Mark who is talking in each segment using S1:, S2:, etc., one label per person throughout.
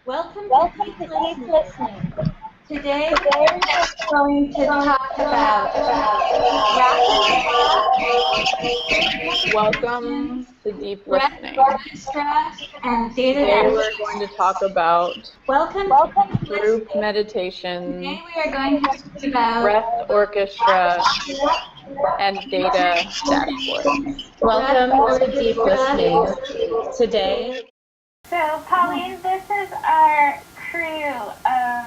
S1: Welcome to
S2: Welcome
S1: Keep
S2: to Keep
S1: Listening.
S2: Listening.
S1: Today
S2: Today
S1: we're going to talk about rapid
S3: Welcome to Deep
S1: breath
S3: Listening.
S1: orchestra, and data
S3: Today we're
S1: analysis.
S3: going to talk about
S1: Welcome to Keep
S3: group
S1: Listening.
S3: meditation,
S1: Today we are going to talk about
S3: breath orchestra, and data dashboard.
S4: Welcome to Deep Listening. Today,
S2: So, Pauline, this is our crew of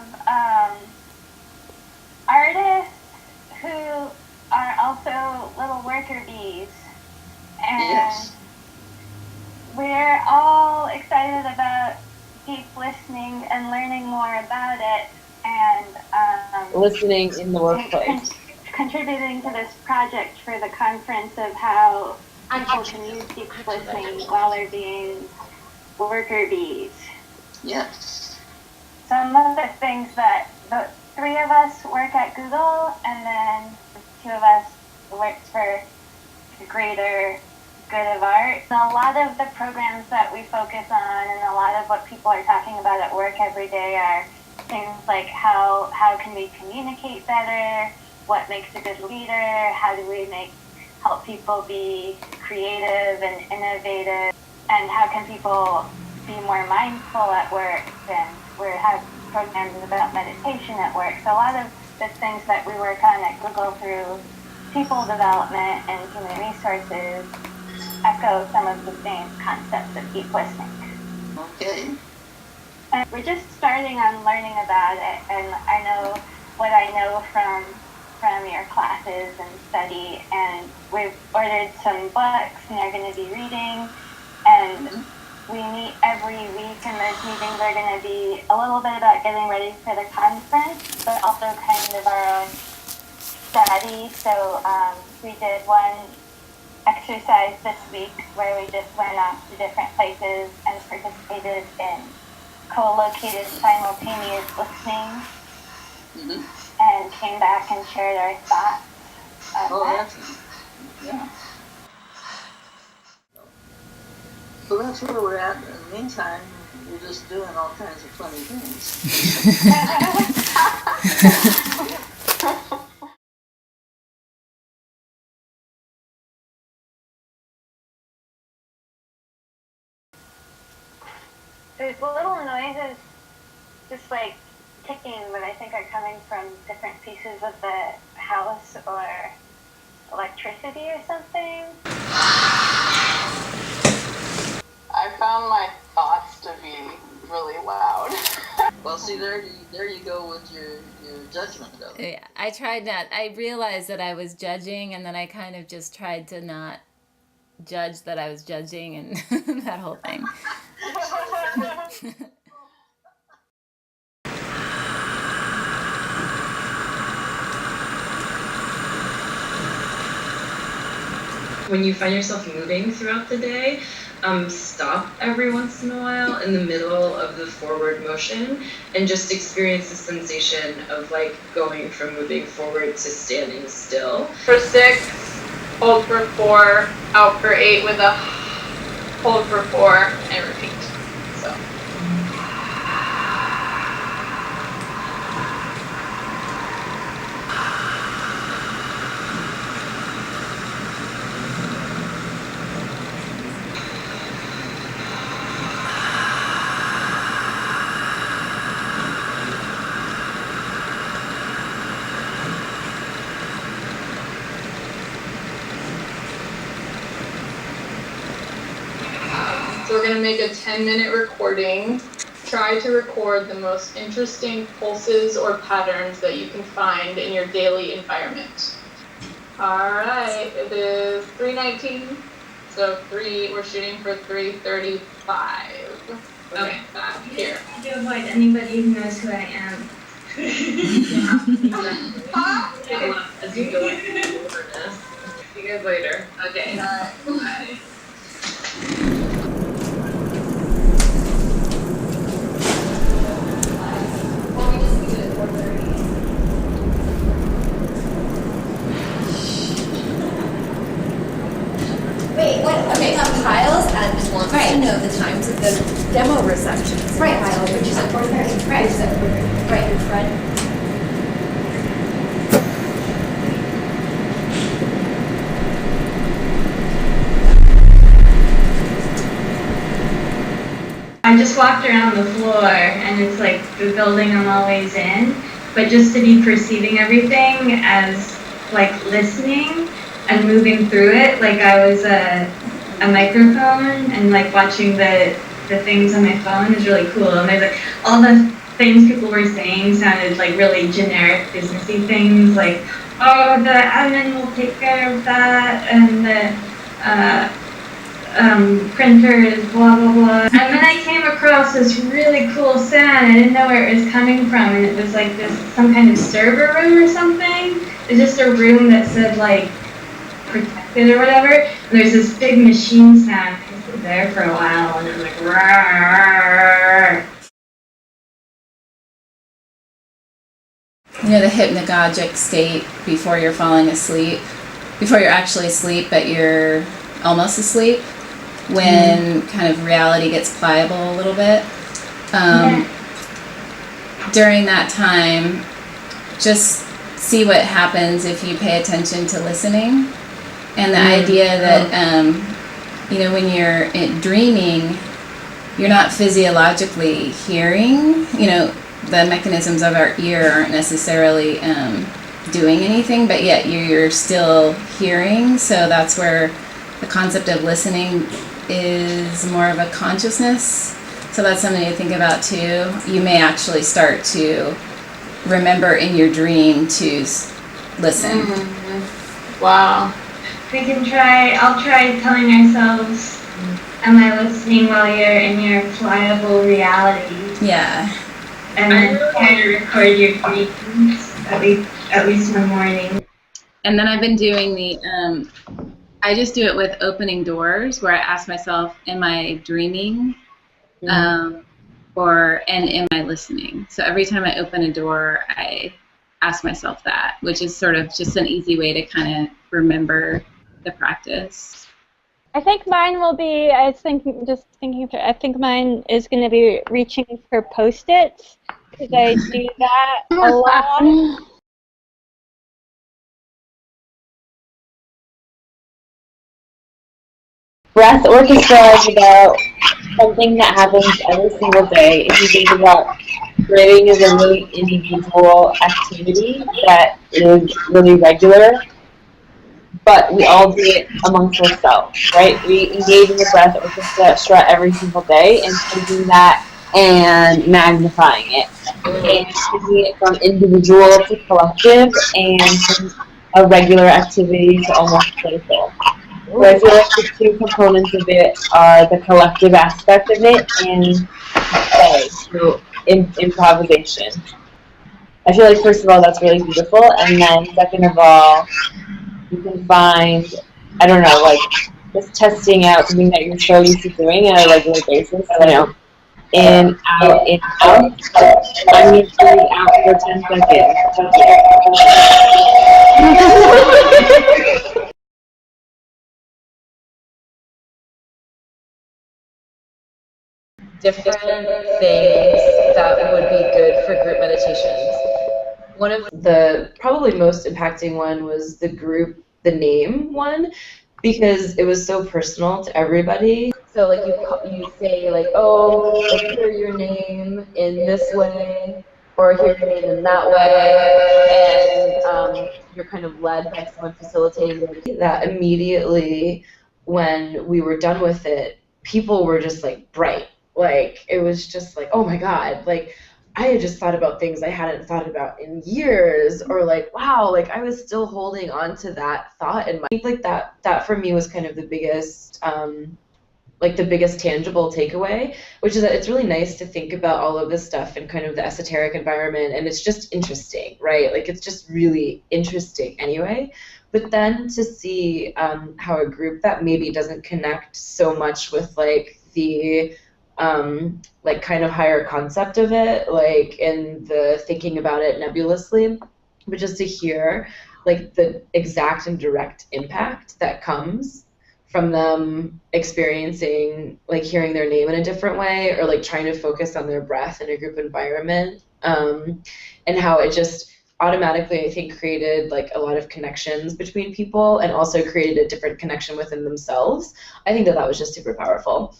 S2: artists who are also little worker bees. And we're all excited about deep listening and learning more about it and
S4: listening in the workplace.
S2: Contributing to this project for the conference of how people can use deep listening while they're being worker bees.
S5: Yes.
S2: Some of the things that the three of us work at Google, and then two of us work for the greater good of art. And a lot of the programs that we focus on and a lot of what people are talking about at work every day are things like how can we communicate better, what makes a good leader, how do we help people be creative and innovative, and how can people be more mindful at work, and we have programs about meditation at work. So a lot of the things that we work on at Google through people development and human resources echo some of the same concepts of deep listening.
S5: Okay.
S2: And we're just starting on learning about it, and I know what I know from your classes and study, and we've ordered some books and they're going to be reading, and we meet every week, and those meetings are going to be a little bit about getting ready for the conference, but also kind of our own study. So we did one exercise this week where we just went off to different places and participated in co-located simultaneous listening, and came back and shared our thoughts on that.
S5: Yeah. So that's where we're at. In the meantime, we're just doing all kinds of funny things.
S2: There's little noises just like ticking that I think are coming from different pieces of the house or electricity or something.
S3: I found my thoughts to be really loud.
S5: Well, see, there you go with your judgment of it.
S4: Yeah, I tried not. I realized that I was judging, and then I kind of just tried to not judge that I was judging, and that whole thing.
S6: When you find yourself moving throughout the day, stop every once in a while in the middle of the forward motion and just experience the sensation of like going from moving forward to standing still.
S3: For 6, hold for 4, out for 8 with a hold for 4, and repeat. So. So we're going to make a 10-minute recording. Try to record the most interesting pulses or patterns that you can find in your daily environment. All right, it is 3:19. So we're shooting for 3:35. Okay, back here.
S7: To avoid anybody who knows who I am.
S6: As you go into the wilderness.
S3: See you guys later. Okay. Bye.
S8: Wait, what? Okay, Kyle's at wants to know the times of the demo receptions. Right, Kyle, which is
S1: Right, so right in front.
S7: I just walked around the floor, and it's like the building I'm always in, but just to be perceiving everything as like listening and moving through it, like I was a microphone, and like watching the things on my phone is really cool. And there's like all the things people were saying sounded like really generic businessy things, like, oh, the admin will take care of that, and the printer is blah blah blah. And then I came across this really cool sound. I didn't know where it was coming from, and it was like this some kind of server room or something. It's just a room that said like protected or whatever. And there's this big machine sound. I was there for a while, and it was like roar.
S4: You know, the hypnagogic state before you're falling asleep, before you're actually asleep, but you're almost asleep, when kind of reality gets pliable a little bit. During that time, just see what happens if you pay attention to listening. And the idea that, you know, when you're dreaming, you're not physiologically hearing, you know, the mechanisms of our ear aren't necessarily doing anything, but yet you're still hearing. So that's where the concept of listening is more of a consciousness. So that's something to think about too. You may actually start to remember in your dream to listen.
S3: Wow.
S7: We can try, I'll try telling ourselves, am I listening while you're in your pliable reality?
S4: Yeah.
S7: And then try to record your dreams, at least in the morning.
S4: And then I've been doing the, I just do it with opening doors, where I ask myself, am I dreaming? And am I listening? So every time I open a door, I ask myself that, which is sort of just an easy way to kind of remember the practice.
S8: I think mine will be, I think mine is going to be reaching for Post-its, because I do that a lot.
S9: Breath Orchestra is about something that happens every single day. If you think about breathing as a really individual activity that is really regular, but we all do it amongst ourselves, right? We engage in the Breath Orchestra every single day, and taking that and magnifying it, and taking it from individual to collective, and from a regular activity to almost playful. So I feel like the two components of it are the collective aspect of it and play, so improvisation. I feel like, first of all, that's really beautiful, and then second of all, you can find, I don't know, like just testing out something that you're so used to doing on a regular basis, you know, in, out, in, out. I'm going to breathe out for 10 seconds.
S10: Different things that would be good for group meditations. One of the probably most impacting one was the name one, because it was so personal to everybody. So like you say like, oh, like hear your name in this way, or hear your name in that way, and you're kind of led by someone facilitating that. Immediately when we were done with it, people were just like bright. Like, it was just like, oh my God, like, I had just thought about things I hadn't thought about in years, or like, wow, like, I was still holding on to that thought in my, I think like that for me was kind of the biggest, like the biggest tangible takeaway, which is that it's really nice to think about all of this stuff in kind of the esoteric environment, and it's just interesting, right? Like, it's just really interesting anyway. But then to see how a group that maybe doesn't connect so much with like the like kind of higher concept of it, like in the thinking about it nebulously, but just to hear like the exact and direct impact that comes from them experiencing, like hearing their name in a different way, or like trying to focus on their breath in a group environment, and how it just automatically, I think, created like a lot of connections between people and also created a different connection within themselves. I think that that was just super powerful.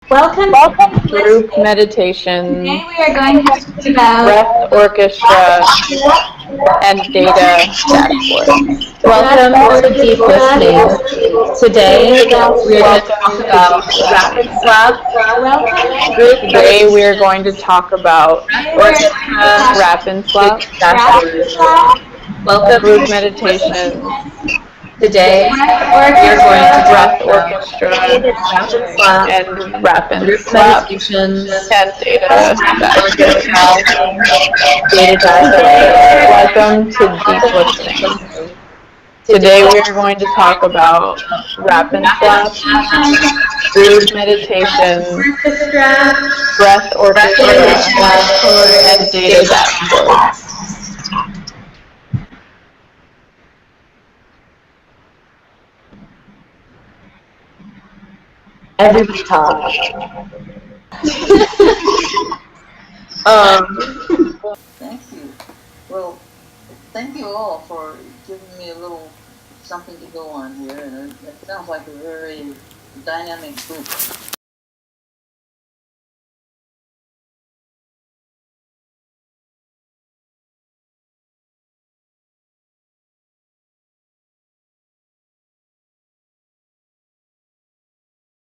S7: Welcome to
S11: Group meditation,
S7: Today we are going to talk about
S11: breath orchestra, and data dashboard.
S4: Welcome to Deep Listening. Today we are going to talk about Rapid Slap.
S11: Today we are going to talk about orchestra, rap and slap,
S4: Welcome
S11: group meditation.
S4: Today we are going to
S11: breath
S4: talk
S11: orchestra, and rap and
S4: group
S11: slap,
S4: meditations,
S11: and data dashboard.
S4: data dashboard.
S11: Welcome to Deep Listening. Today we are going to talk about rap and slap, group meditation, breath orchestra, and data dashboard.
S9: Everybody talk.
S5: Thank you. Well, thank you all for giving me a little something to go on here, and it sounds like a very dynamic group.